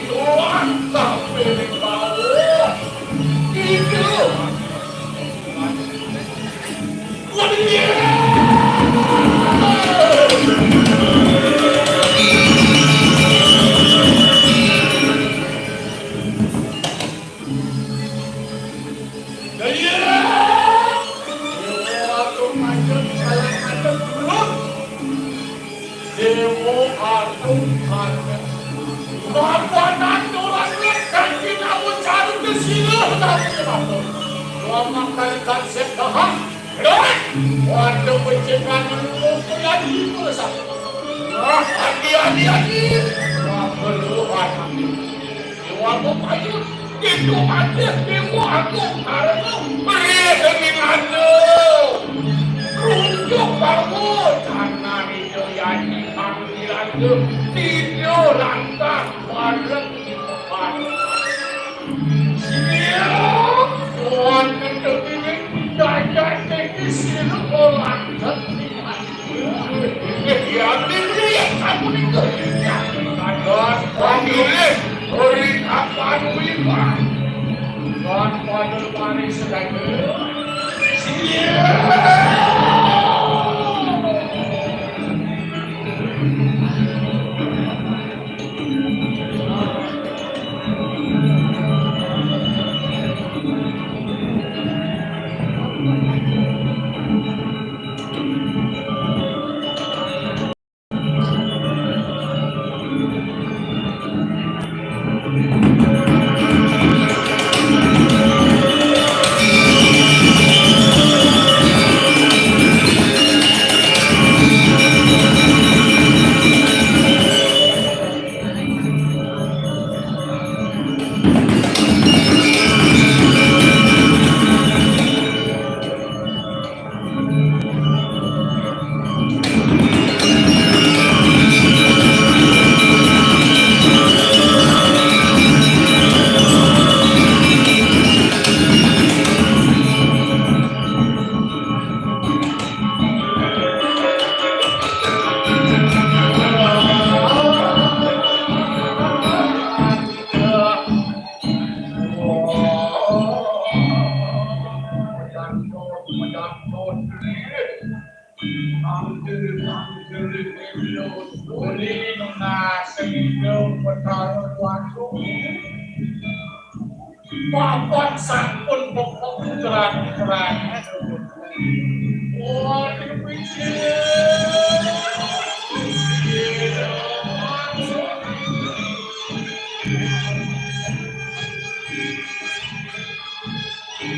Tuhan sampai tahu itu mengangkatkan sekarang, waktu pencegahan itu lagi besar. Hati-hati, perluan waktu kayu itu ada di waktu karena dengan rujuk kamu jangan itu yang panggilan itu tidak langkah warga di depan. Tuhan ini tidak tekisi orang terlihat. Yang dilihat kamu itu dan panggilan beri kapan wiman dan pada hari sedang Bapak sampun pokok terang-terang. Wah, dipikir.